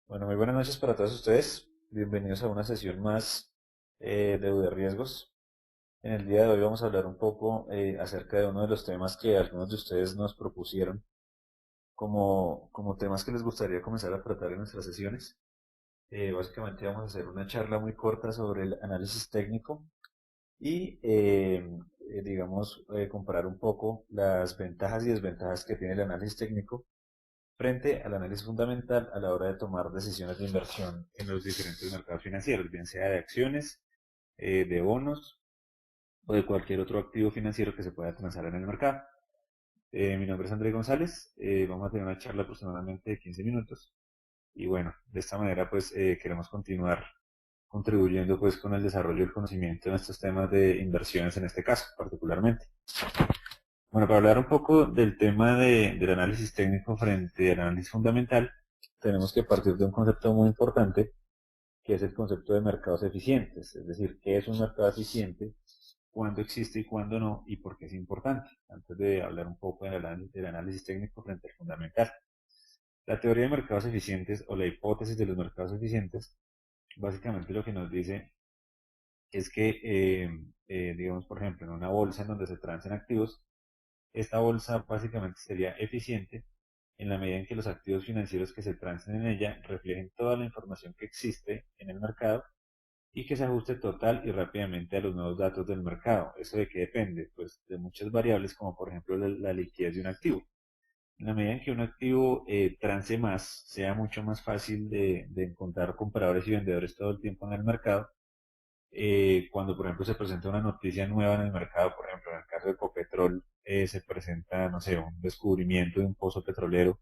Bueno, muy buenas noches para todos ustedes. Bienvenidos a una sesión más de riesgos. En el día de hoy vamos a hablar un poco acerca de uno de los temas que algunos de ustedes nos propusieron como temas que les gustaría comenzar a tratar en nuestras sesiones. Básicamente vamos a hacer una charla muy corta sobre el análisis técnico y, digamos, comparar un poco las ventajas y desventajas que tiene el análisis técnico frente al análisis fundamental a la hora de tomar decisiones de inversión en los diferentes mercados financieros, bien sea de acciones, de bonos o de cualquier otro activo financiero que se pueda transar en el mercado. Mi nombre es André González, vamos a tener una charla aproximadamente de 15 minutos y bueno, de esta manera pues queremos continuar contribuyendo pues con el desarrollo del conocimiento en estos temas de inversiones en este caso particularmente. Bueno, para hablar un poco del tema del análisis técnico frente al análisis fundamental, tenemos que partir de un concepto muy importante, que es el concepto de mercados eficientes, es decir, qué es un mercado eficiente, cuándo existe y cuándo no, y por qué es importante, antes de hablar un poco del análisis técnico frente al fundamental. La teoría de mercados eficientes o la hipótesis de los mercados eficientes, básicamente lo que nos dice es que, digamos, por ejemplo, en una bolsa en donde se transan activos, esta bolsa básicamente sería eficiente en la medida en que los activos financieros que se transen en ella reflejen toda la información que existe en el mercado y que se ajuste total y rápidamente a los nuevos datos del mercado. ¿Eso de qué depende? Pues de muchas variables como por ejemplo la liquidez de un activo. En la medida en que un activo transe más, sea mucho más fácil de encontrar compradores y vendedores todo el tiempo en el mercado, cuando por ejemplo se presenta una noticia nueva en el mercado, por ejemplo en el caso de Ecopetrol, se presenta, no sé, un descubrimiento de un pozo petrolero,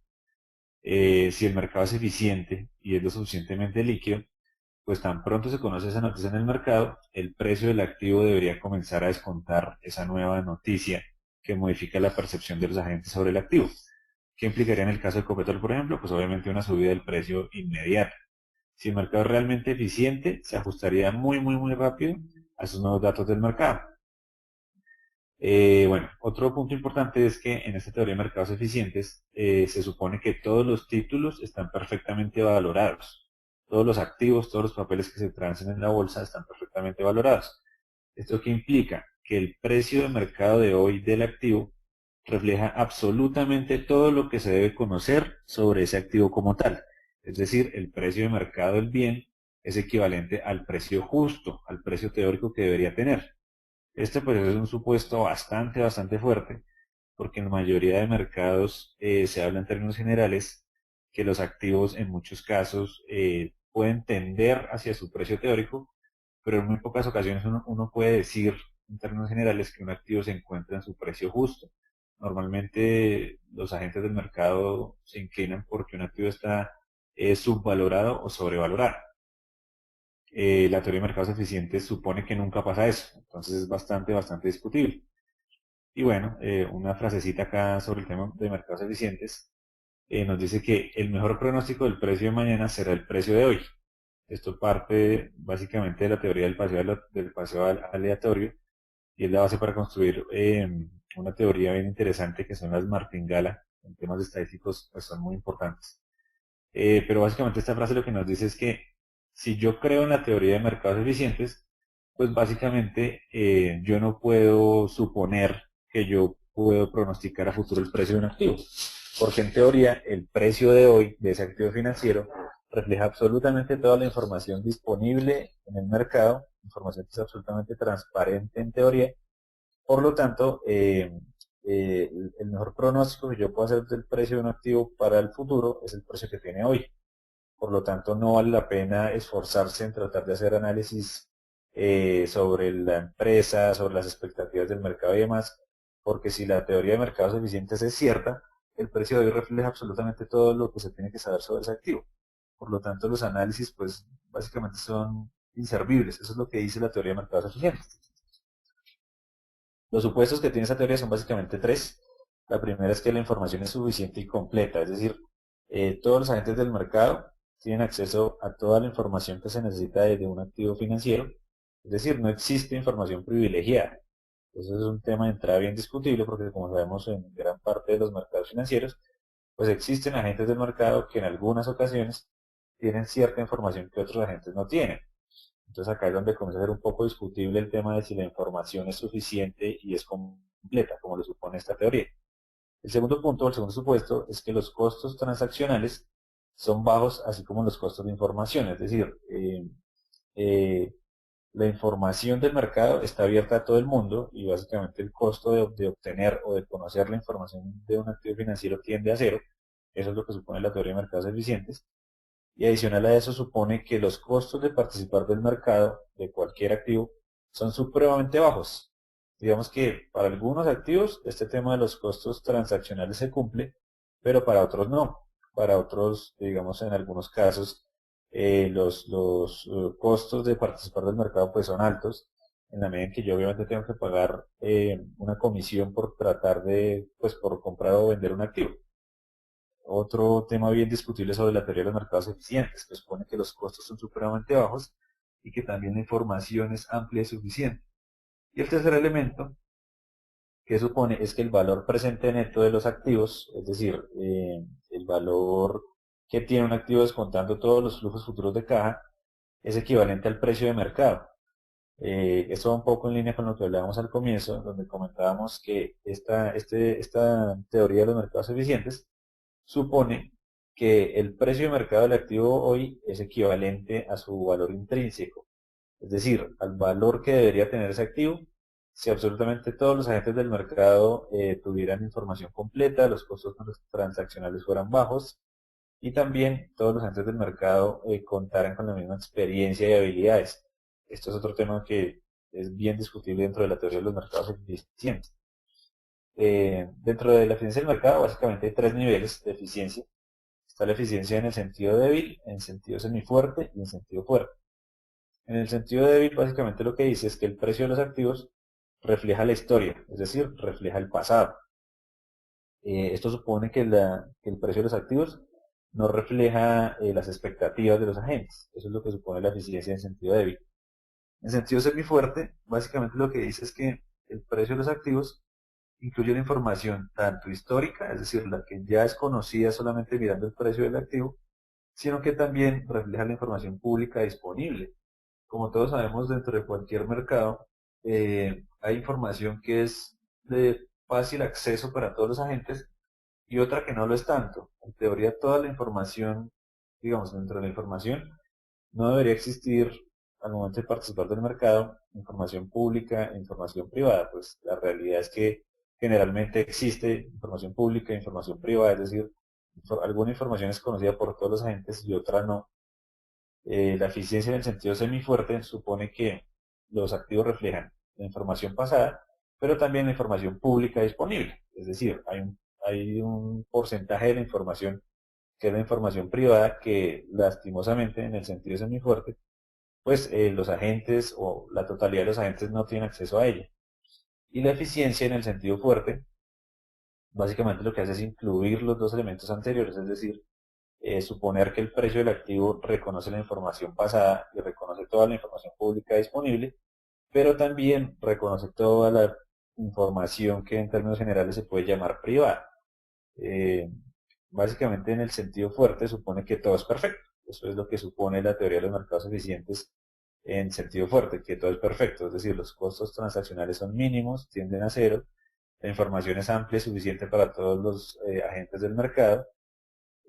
si el mercado es eficiente y es lo suficientemente líquido, pues tan pronto se conoce esa noticia en el mercado, el precio del activo debería comenzar a descontar esa nueva noticia que modifica la percepción de los agentes sobre el activo. ¿Qué implicaría en el caso de Ecopetrol, por ejemplo? Pues obviamente una subida del precio inmediata. Si el mercado es realmente eficiente, se ajustaría muy rápido a esos nuevos datos del mercado. Bueno, otro punto importante es que en esta teoría de mercados eficientes se supone que todos los títulos están perfectamente valorados. Todos los activos, todos los papeles que se transen en la bolsa están perfectamente valorados. ¿Esto qué implica? Que el precio de mercado de hoy del activo refleja absolutamente todo lo que se debe conocer sobre ese activo como tal. Es decir, el precio de mercado del bien es equivalente al precio justo, al precio teórico que debería tener. Este pues es un supuesto bastante fuerte, porque en la mayoría de mercados se habla en términos generales que los activos en muchos casos pueden tender hacia su precio teórico, pero en muy pocas ocasiones uno puede decir en términos generales que un activo se encuentra en su precio justo. Normalmente los agentes del mercado se inclinan porque un activo está subvalorado o sobrevalorado. La teoría de mercados eficientes supone que nunca pasa eso, entonces es bastante discutible. Y bueno, una frasecita acá sobre el tema de mercados eficientes nos dice que el mejor pronóstico del precio de mañana será el precio de hoy. Esto parte básicamente de la teoría del paseo aleatorio y es la base para construir una teoría bien interesante que son las martingala. En temas estadísticos pues, son muy importantes. Pero básicamente esta frase lo que nos dice es que si yo creo en la teoría de mercados eficientes, pues básicamente yo no puedo suponer que yo puedo pronosticar a futuro el precio de un activo, porque en teoría el precio de hoy de ese activo financiero refleja absolutamente toda la información disponible en el mercado, información que es absolutamente transparente en teoría, por lo tanto, el mejor pronóstico que yo puedo hacer del precio de un activo para el futuro es el precio que tiene hoy. Por lo tanto, no vale la pena esforzarse en tratar de hacer análisis sobre la empresa, sobre las expectativas del mercado y demás, porque si la teoría de mercados eficientes es cierta, el precio de hoy refleja absolutamente todo lo que se tiene que saber sobre ese activo. Por lo tanto, los análisis, pues, básicamente son inservibles. Eso es lo que dice la teoría de mercados eficientes. Los supuestos que tiene esa teoría son básicamente tres. La primera es que la información es suficiente y completa, es decir, todos los agentes del mercado tienen acceso a toda la información que se necesita de un activo financiero, es decir, no existe información privilegiada. Eso es un tema de entrada bien discutible porque como sabemos en gran parte de los mercados financieros, pues existen agentes del mercado que en algunas ocasiones tienen cierta información que otros agentes no tienen. Entonces acá es donde comienza a ser un poco discutible el tema de si la información es suficiente y es completa, como lo supone esta teoría. El segundo punto, el segundo supuesto, es que los costos transaccionales son bajos, así como los costos de información. Es decir, eh, la información del mercado está abierta a todo el mundo y básicamente el costo de obtener o de conocer la información de un activo financiero tiende a cero. Eso es lo que supone la teoría de mercados eficientes. Y adicional a eso supone que los costos de participar del mercado de cualquier activo son supremamente bajos. Digamos que para algunos activos este tema de los costos transaccionales se cumple, pero para otros no. Para otros, digamos en algunos casos, los costos de participar del mercado pues son altos, en la medida en que yo obviamente tengo que pagar una comisión por tratar de, pues por comprar o vender un activo. Otro tema bien discutible sobre la teoría de los mercados eficientes, que supone que los costos son supremamente bajos y que también la información es amplia y suficiente. Y el tercer elemento que supone es que el valor presente neto de los activos, es decir, el valor que tiene un activo descontando todos los flujos futuros de caja, es equivalente al precio de mercado. Esto va un poco en línea con lo que hablábamos al comienzo, donde comentábamos que esta teoría de los mercados eficientes supone que el precio de mercado del activo hoy es equivalente a su valor intrínseco, es decir, al valor que debería tener ese activo si absolutamente todos los agentes del mercado tuvieran información completa, los costos transaccionales fueran bajos y también todos los agentes del mercado contaran con la misma experiencia y habilidades. Esto es otro tema que es bien discutible dentro de la teoría de los mercados eficientes. Dentro de la eficiencia del mercado, básicamente hay tres niveles de eficiencia. Está la eficiencia en el sentido débil, en sentido semifuerte y en sentido fuerte. En el sentido débil, básicamente lo que dice es que el precio de los activos refleja la historia, es decir, refleja el pasado. Esto supone que el precio de los activos no refleja las expectativas de los agentes. Eso es lo que supone la eficiencia en sentido débil. En sentido semifuerte, básicamente lo que dice es que el precio de los activos incluye la información tanto histórica, es decir, la que ya es conocida solamente mirando el precio del activo, sino que también refleja la información pública disponible. Como todos sabemos, dentro de cualquier mercado hay información que es de fácil acceso para todos los agentes y otra que no lo es tanto. En teoría, toda la información, digamos, dentro de la información, no debería existir al momento de participar del mercado información pública e información privada. Pues la realidad es que generalmente existe información pública e información privada, es decir, alguna información es conocida por todos los agentes y otra no. La eficiencia en el sentido semifuerte supone que los activos reflejan la información pasada, pero también la información pública disponible. Es decir, hay un porcentaje de la información que es la información privada que lastimosamente en el sentido semifuerte, pues los agentes o la totalidad de los agentes no tienen acceso a ella. Y la eficiencia en el sentido fuerte, básicamente lo que hace es incluir los dos elementos anteriores, es decir, suponer que el precio del activo reconoce la información pasada y reconoce toda la información pública disponible, pero también reconoce toda la información que en términos generales se puede llamar privada. Eh, Básicamente en el sentido fuerte supone que todo es perfecto. Eso es lo que supone la teoría de los mercados eficientes en sentido fuerte, que todo es perfecto. Es decir, los costos transaccionales son mínimos, tienden a cero, la información es amplia y suficiente para todos los agentes del mercado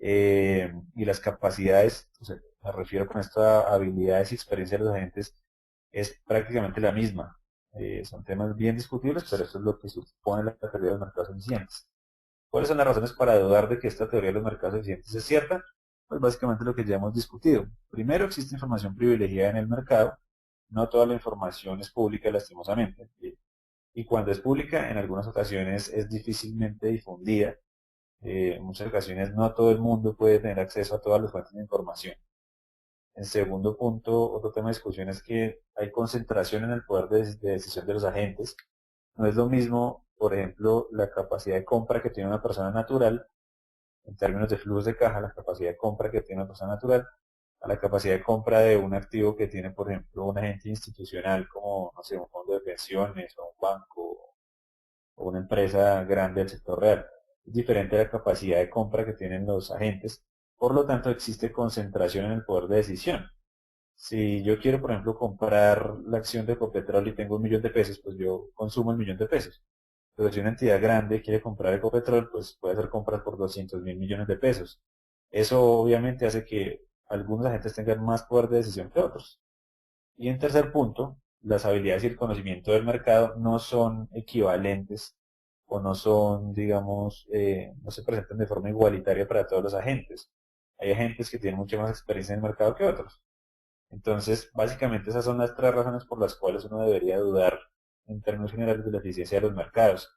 y las capacidades, o sea, me refiero con esto a habilidades y experiencia de los agentes, es prácticamente la misma. Son temas bien discutibles, pero eso es lo que supone la teoría de los mercados eficientes. ¿Cuáles son las razones para dudar de que esta teoría de los mercados eficientes es cierta? Pues básicamente lo que ya hemos discutido. Primero, existe información privilegiada en el mercado. No toda la información es pública, lastimosamente. Y cuando es pública, en algunas ocasiones es difícilmente difundida. En muchas ocasiones no todo el mundo puede tener acceso a todas las fuentes de información. En segundo punto, otro tema de discusión es que hay concentración en el poder de decisión de los agentes. No es lo mismo, por ejemplo, la capacidad de compra que tiene una persona natural, en términos de flujos de caja, la capacidad de compra que tiene una persona natural, a la capacidad de compra de un activo que tiene, por ejemplo, un agente institucional como, no sé, un fondo de pensiones o un banco o una empresa grande del sector real. Es diferente a la capacidad de compra que tienen los agentes Por lo tanto, existe concentración en el poder de decisión. Si yo quiero, por ejemplo, comprar la acción de Ecopetrol y tengo 1.000.000 de pesos, pues yo consumo el 1.000.000 de pesos. Pero si una entidad grande quiere comprar Ecopetrol, pues puede hacer compras por 200.000 millones de pesos. Eso obviamente hace que algunos agentes tengan más poder de decisión que otros. Y en tercer punto, las habilidades y el conocimiento del mercado no son equivalentes o no son, digamos, no se presentan de forma igualitaria para todos los agentes. Hay agentes que tienen mucha más experiencia en el mercado que otros. Entonces, básicamente esas son las tres razones por las cuales uno debería dudar en términos generales de la eficiencia de los mercados.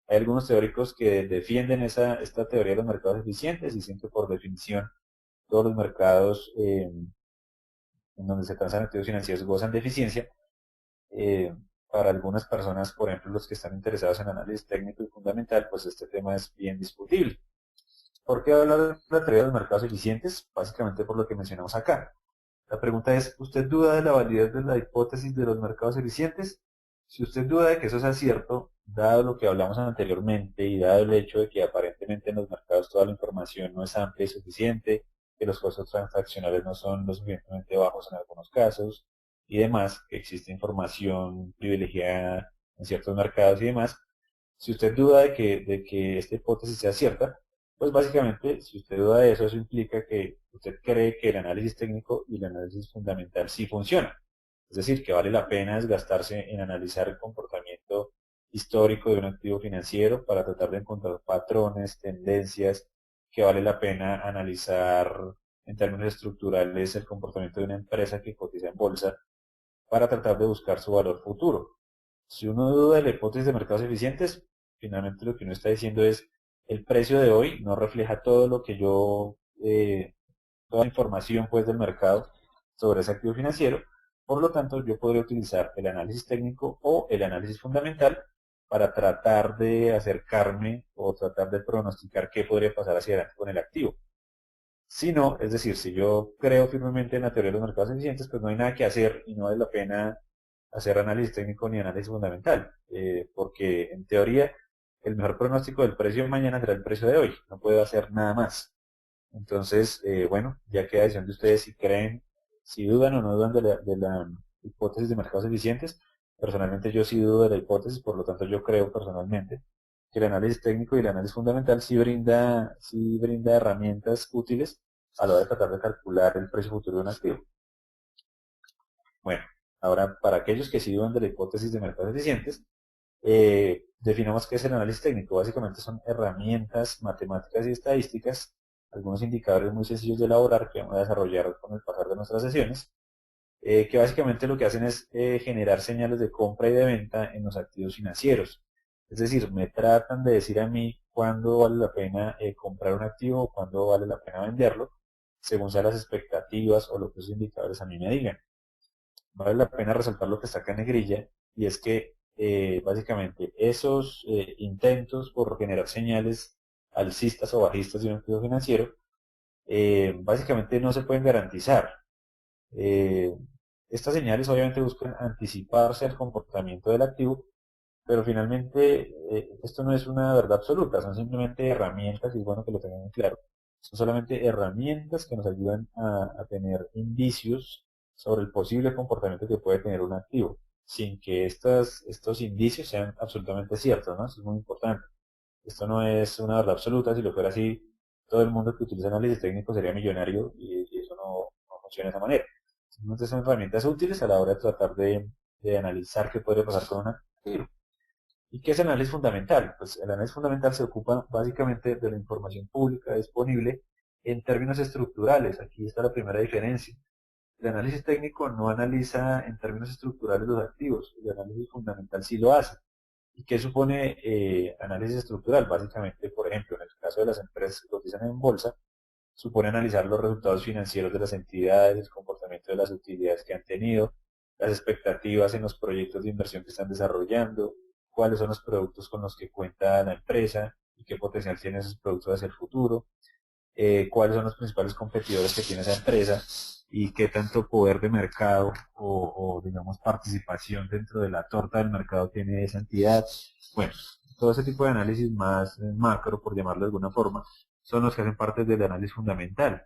Hay algunos teóricos que defienden esta teoría de los mercados eficientes y dicen que por definición todos los mercados en donde se transan activos financieros gozan de eficiencia. Eh, para algunas personas, por ejemplo, los que están interesados en análisis técnico y fundamental, pues este tema es bien discutible. ¿Por qué hablar de la teoría de los mercados eficientes? Básicamente por lo que mencionamos acá. La pregunta es, ¿usted duda de la validez de la hipótesis de los mercados eficientes? Si usted duda de que eso sea cierto, dado lo que hablamos anteriormente y dado el hecho de que aparentemente en los mercados toda la información no es amplia y suficiente, que los costos transaccionales no son lo suficientemente bajos en algunos casos y demás, que existe información privilegiada en ciertos mercados y demás, si usted duda de que esta hipótesis sea cierta, pues básicamente, si usted duda de eso, eso implica que usted cree que el análisis técnico y el análisis fundamental sí funcionan. Es decir, que vale la pena desgastarse en analizar el comportamiento histórico de un activo financiero para tratar de encontrar patrones, tendencias, que vale la pena analizar en términos estructurales el comportamiento de una empresa que cotiza en bolsa para tratar de buscar su valor futuro. Si uno duda de la hipótesis de mercados eficientes, finalmente lo que uno está diciendo es el precio de hoy no refleja todo lo que toda la información pues del mercado sobre ese activo financiero. Por lo tanto, yo podría utilizar el análisis técnico o el análisis fundamental para tratar de acercarme o tratar de pronosticar qué podría pasar hacia adelante con el activo. Si no, es decir, si yo creo firmemente en la teoría de los mercados eficientes, pues no hay nada que hacer y no vale la pena hacer análisis técnico ni análisis fundamental, porque en teoría el mejor pronóstico del precio de mañana será el precio de hoy, no puedo hacer nada más. Entonces, bueno, ya queda decisión de ustedes si creen, si dudan o no dudan de la hipótesis de mercados eficientes. Personalmente yo sí dudo de la hipótesis, por lo tanto yo creo personalmente que el análisis técnico y el análisis fundamental sí brinda herramientas útiles a la hora de tratar de calcular el precio futuro de un activo. Bueno, ahora para aquellos que sí dudan de la hipótesis de mercados eficientes, definamos qué es el análisis técnico. Básicamente son herramientas matemáticas y estadísticas, algunos indicadores muy sencillos de elaborar que vamos a desarrollar con el pasar de nuestras sesiones, que básicamente lo que hacen es generar señales de compra y de venta en los activos financieros. Es decir, me tratan de decir a mí cuándo vale la pena comprar un activo o cuándo vale la pena venderlo, según sean las expectativas o lo que esos indicadores a mí me digan. Vale la pena resaltar lo que está acá en negrilla, y es que básicamente esos intentos por generar señales alcistas o bajistas de un activo financiero básicamente no se pueden garantizar. Eh, Estas señales obviamente buscan anticiparse al comportamiento del activo, pero finalmente esto no es una verdad absoluta, son simplemente herramientas, y es bueno que lo tengan muy claro. Son solamente herramientas que nos ayudan a tener indicios sobre el posible comportamiento que puede tener un activo, sin que estos indicios sean absolutamente ciertos, ¿no? Eso es muy importante. Esto no es una verdad absoluta. Si lo fuera así, todo el mundo que utiliza análisis técnico sería millonario, y eso no funciona de esa manera. Simplemente son herramientas útiles a la hora de tratar de analizar qué puede pasar con un activo. ¿Y qué es el análisis fundamental? Pues el análisis fundamental se ocupa básicamente de la información pública disponible en términos estructurales. Aquí está la primera diferencia. El análisis técnico no analiza en términos estructurales los activos, el análisis fundamental sí lo hace. ¿Y qué supone análisis estructural? Básicamente, por ejemplo, en el caso de las empresas que cotizan en bolsa, supone analizar los resultados financieros de las entidades, el comportamiento de las utilidades que han tenido, las expectativas en los proyectos de inversión que están desarrollando, cuáles son los productos con los que cuenta la empresa y qué potencial tienen esos productos hacia el futuro, cuáles son los principales competidores que tiene esa empresa y qué tanto poder de mercado digamos participación dentro de la torta del mercado tiene esa entidad. Bueno, todo ese tipo de análisis más macro, por llamarlo de alguna forma, son los que hacen parte del análisis fundamental.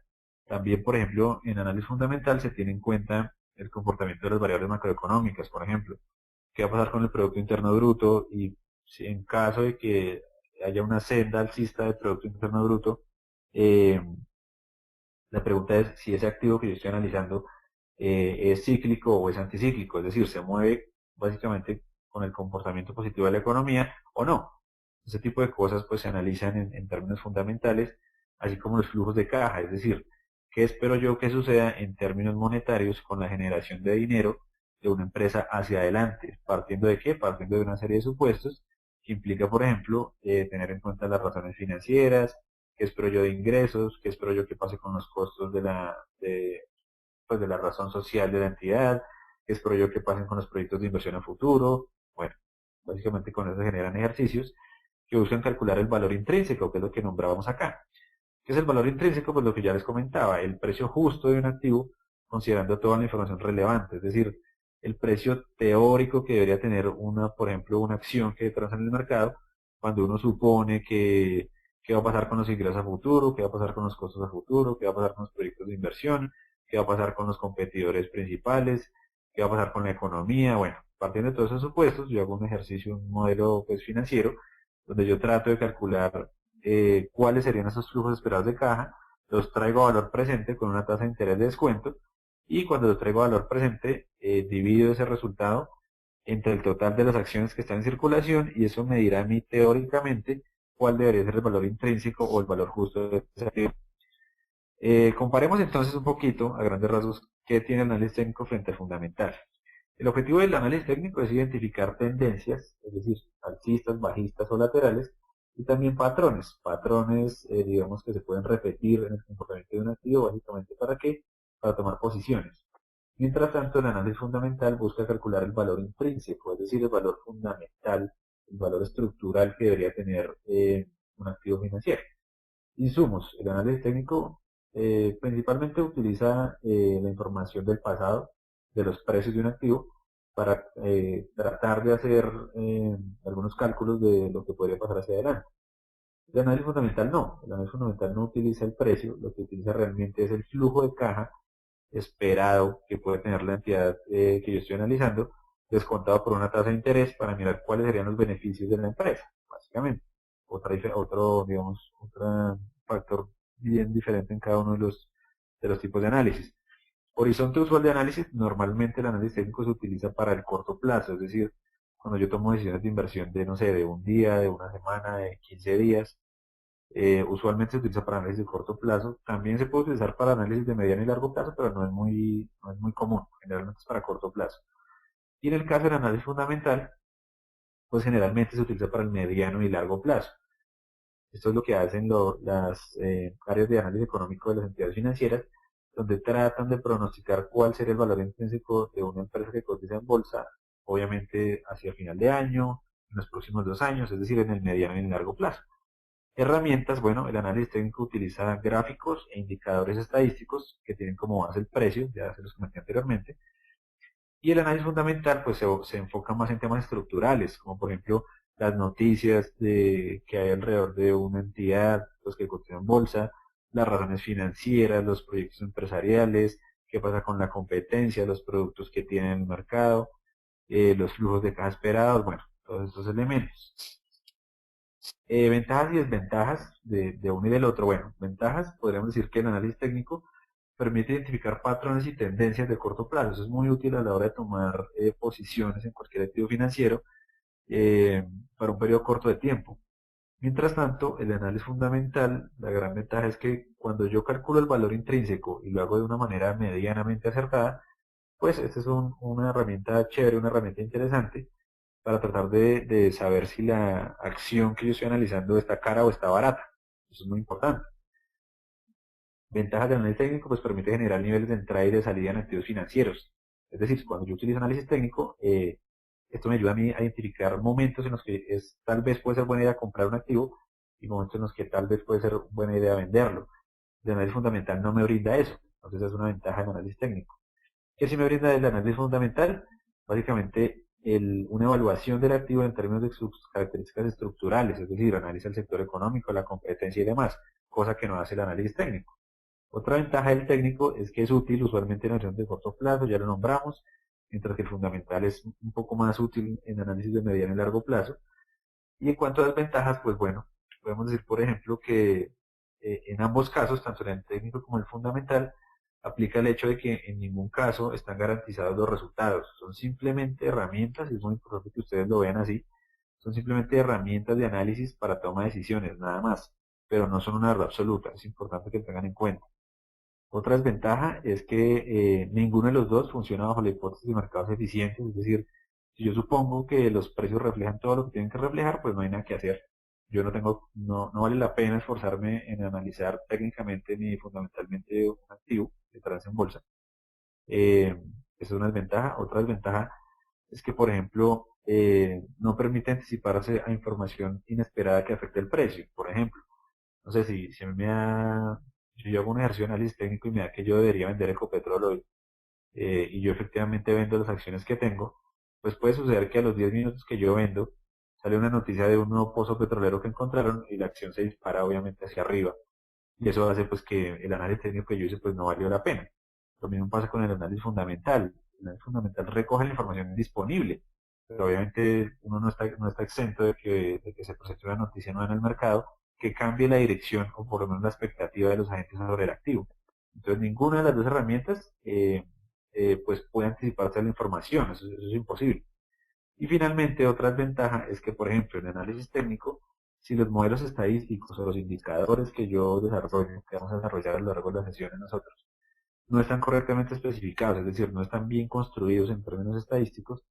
También, por ejemplo, en análisis fundamental se tiene en cuenta el comportamiento de las variables macroeconómicas, por ejemplo, qué va a pasar con el Producto Interno Bruto y si en caso de que haya una senda alcista del Producto Interno Bruto, eh, la pregunta es si ese activo que yo estoy analizando es cíclico o es anticíclico, es decir, se mueve básicamente con el comportamiento positivo de la economía o no. Ese tipo de cosas pues se analizan en términos fundamentales, así como los flujos de caja, es decir, qué espero yo que suceda en términos monetarios con la generación de dinero de una empresa hacia adelante, partiendo de qué, partiendo de una serie de supuestos que implica, por ejemplo, tener en cuenta las razones financieras, qué espero yo de ingresos, qué espero yo que pase con los costos pues de la razón social de la entidad, qué espero yo que pasen con los proyectos de inversión a futuro. Bueno, básicamente con eso se generan ejercicios que buscan calcular el valor intrínseco, que es lo que nombrábamos acá. ¿Qué es el valor intrínseco? Pues lo que ya les comentaba, el precio justo de un activo considerando toda la información relevante, es decir, el precio teórico que debería tener una, por ejemplo, una acción que transa en el mercado, cuando uno supone que qué va a pasar con los ingresos a futuro, qué va a pasar con los costos a futuro, qué va a pasar con los proyectos de inversión, qué va a pasar con los competidores principales, qué va a pasar con la economía. Bueno, partiendo de todos esos supuestos, yo hago un ejercicio, un modelo pues, financiero, donde yo trato de calcular cuáles serían esos flujos esperados de caja, los traigo a valor presente con una tasa de interés de descuento y cuando los traigo a valor presente divido ese resultado entre el total de las acciones que están en circulación y eso me dirá a mí teóricamente cuál debería ser el valor intrínseco o el valor justo de ese activo. Comparemos entonces un poquito, a grandes rasgos, qué tiene el análisis técnico frente al fundamental. El objetivo del análisis técnico es identificar tendencias, es decir, alcistas, bajistas o laterales, y también patrones. Patrones, digamos, que se pueden repetir en el comportamiento de un activo, básicamente ¿para qué? Para tomar posiciones. Mientras tanto, el análisis fundamental busca calcular el valor intrínseco, es decir, el valor fundamental, el valor estructural que debería tener un activo financiero. Insumos. El análisis técnico principalmente utiliza la información del pasado, de los precios de un activo, para tratar de hacer algunos cálculos de lo que podría pasar hacia adelante. El análisis fundamental no. El análisis fundamental no utiliza el precio, lo que utiliza realmente es el flujo de caja esperado que puede tener la entidad que yo estoy analizando, descontado por una tasa de interés para mirar cuáles serían los beneficios de la empresa, básicamente. Otro, digamos, otro factor bien diferente en cada uno de los tipos de análisis. Horizonte usual de análisis, normalmente el análisis técnico se utiliza para el corto plazo, es decir, cuando yo tomo decisiones de inversión de, no sé, de un día, de una semana, de 15 días, usualmente se utiliza para análisis de corto plazo. También se puede utilizar para análisis de mediano y largo plazo, pero no es muy común. Generalmente es para corto plazo. Y en el caso del análisis fundamental, pues generalmente se utiliza para el mediano y largo plazo. Esto es lo que hacen las áreas de análisis económico de las entidades financieras, donde tratan de pronosticar cuál sería el valor intrínseco de una empresa que cotiza en bolsa, obviamente hacia final de año, en los próximos 2 años, es decir, en el mediano y en el largo plazo. Herramientas, bueno, el análisis técnico utiliza gráficos e indicadores estadísticos que tienen como base el precio, ya se los comenté anteriormente, y el análisis fundamental pues se enfoca más en temas estructurales, como por ejemplo las noticias que hay alrededor de una entidad, los que cotizan en bolsa, las razones financieras, los proyectos empresariales, qué pasa con la competencia, los productos que tienen en el mercado, los flujos de caja esperados, bueno, todos estos elementos. Ventajas y desventajas de uno y del otro. Bueno, ventajas, podríamos decir que el análisis técnico permite identificar patrones y tendencias de corto plazo. Eso es muy útil a la hora de tomar posiciones en cualquier activo financiero eh, para un periodo corto de tiempo. Mientras tanto, el análisis fundamental, la gran ventaja es que cuando yo calculo el valor intrínseco y lo hago de una manera medianamente acertada, pues esta es una herramienta chévere, una herramienta interesante para tratar de saber si la acción que yo estoy analizando está cara o está barata. Eso es muy importante. Ventajas del análisis técnico, pues permite generar niveles de entrada y de salida en activos financieros. Es decir, cuando yo utilizo análisis técnico, esto me ayuda a mí a identificar momentos en los que tal vez puede ser buena idea comprar un activo y momentos en los que tal vez puede ser buena idea venderlo. El análisis fundamental no me brinda eso. Entonces es una ventaja del análisis técnico. ¿Qué sí me brinda el análisis fundamental? Básicamente una evaluación del activo en términos de sus características estructurales, es decir, analiza el sector económico, la competencia y demás, cosa que no hace el análisis técnico. Otra ventaja del técnico es que es útil usualmente en acciones de corto plazo, ya lo nombramos, mientras que el fundamental es un poco más útil en análisis de mediano y largo plazo. Y en cuanto a las ventajas, pues bueno, podemos decir, por ejemplo, que en ambos casos, tanto en el técnico como en el fundamental, aplica el hecho de que en ningún caso están garantizados los resultados. Son simplemente herramientas, y es muy importante que ustedes lo vean así, son simplemente herramientas de análisis para toma de decisiones, nada más, pero no son una verdad absoluta, es importante que lo tengan en cuenta. Otra desventaja es que ninguno de los dos funciona bajo la hipótesis de mercados eficientes, es decir, si yo supongo que los precios reflejan todo lo que tienen que reflejar, pues no hay nada que hacer. Yo no vale la pena esforzarme en analizar técnicamente ni fundamentalmente un activo que transa en bolsa. Esa es una desventaja. Otra desventaja es que, por ejemplo, no permite anticiparse a información inesperada que afecte el precio. Por ejemplo, no sé si a mí si yo hago un ejercicio de análisis técnico y me da que yo debería vender Ecopetrol hoy, y yo efectivamente vendo las acciones que tengo, pues puede suceder que a los 10 minutos que yo vendo, sale una noticia de un nuevo pozo petrolero que encontraron y la acción se dispara obviamente hacia arriba. Y eso hace pues que el análisis técnico que yo hice pues no valió la pena. Lo mismo pasa con el análisis fundamental. El análisis fundamental recoge la información disponible, pero obviamente uno no está exento de que se presente una noticia nueva en el mercado que cambie la dirección o por lo menos la expectativa de los agentes sobre el activo. Entonces ninguna de las dos herramientas pues puede anticiparse a la información, eso es imposible. Y finalmente, otra ventaja es que, por ejemplo, en análisis técnico, si los modelos estadísticos o los indicadores que yo desarrollo, que vamos a desarrollar a lo largo de la sesión en nosotros, no están correctamente especificados, es decir, no están bien construidos en términos estadísticos,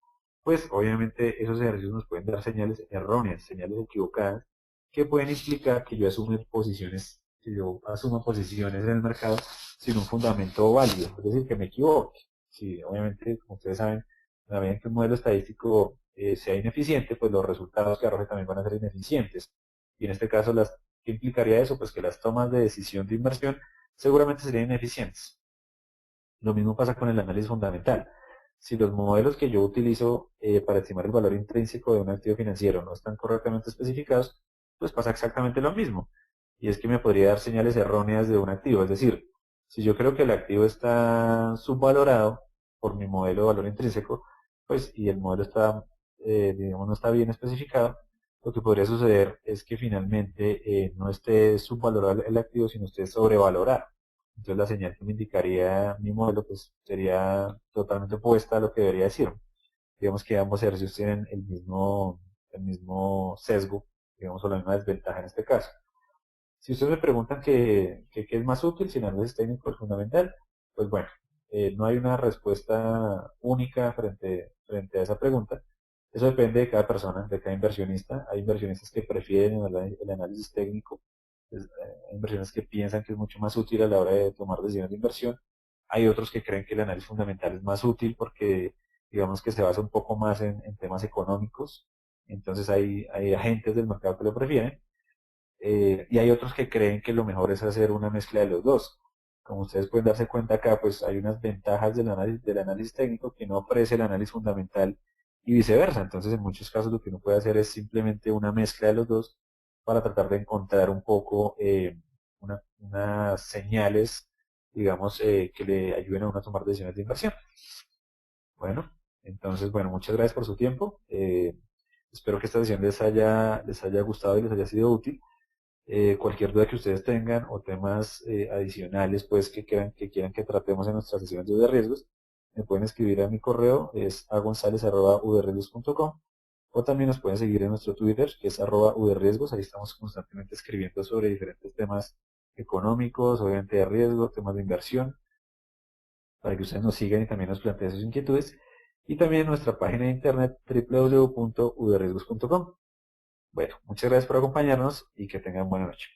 pues obviamente esos ejercicios nos pueden dar señales erróneas, señales equivocadas, que pueden implicar que yo asuma posiciones en el mercado sin un fundamento válido, es decir, que me equivoque. Si obviamente, como ustedes saben, a la medida en que un modelo estadístico sea ineficiente, pues los resultados que arroje también van a ser ineficientes. Y en este caso, ¿qué implicaría eso? Pues que las tomas de decisión de inversión seguramente serían ineficientes. Lo mismo pasa con el análisis fundamental. Si los modelos que yo utilizo para estimar el valor intrínseco de un activo financiero no están correctamente especificados, pues pasa exactamente lo mismo. Y es que me podría dar señales erróneas de un activo. Es decir, si yo creo que el activo está subvalorado por mi modelo de valor intrínseco, pues y el modelo está, digamos, no está bien especificado, lo que podría suceder es que finalmente no esté subvalorado el activo, sino esté sobrevalorado. Entonces la señal que me indicaría mi modelo pues sería totalmente opuesta a lo que debería decir. Digamos que ambos ejercicios tienen el mismo sesgo, digamos, o la misma desventaja en este caso. Si ustedes me preguntan qué es más útil, si el análisis técnico es fundamental, pues bueno, no hay una respuesta única frente a esa pregunta. Eso depende de cada persona, de cada inversionista. Hay inversionistas que prefieren el análisis técnico, hay inversionistas que piensan que es mucho más útil a la hora de tomar decisiones de inversión. Hay otros que creen que el análisis fundamental es más útil porque digamos que se basa un poco más en temas económicos. Entonces hay agentes del mercado que lo prefieren. Y hay otros que creen que lo mejor es hacer una mezcla de los dos. Como ustedes pueden darse cuenta acá, pues hay unas ventajas del análisis técnico que no ofrece el análisis fundamental y viceversa. Entonces, en muchos casos lo que uno puede hacer es simplemente una mezcla de los dos para tratar de encontrar un poco unas señales, digamos, que le ayuden a uno a tomar decisiones de inversión. Bueno, entonces, bueno, muchas gracias por su tiempo. Espero que esta sesión les haya gustado y les haya sido útil. Cualquier duda que ustedes tengan o temas adicionales pues que quieran que tratemos en nuestras sesiones de riesgos, me pueden escribir a mi correo, es agonzalez@udriesgos.com, o también nos pueden seguir en nuestro Twitter, que es @udriesgos. Ahí estamos constantemente escribiendo sobre diferentes temas económicos, obviamente de riesgo, temas de inversión, para que ustedes nos sigan y también nos planteen sus inquietudes. Y también en nuestra página de internet www.udriesgos.com. Bueno, muchas gracias por acompañarnos y que tengan buena noche.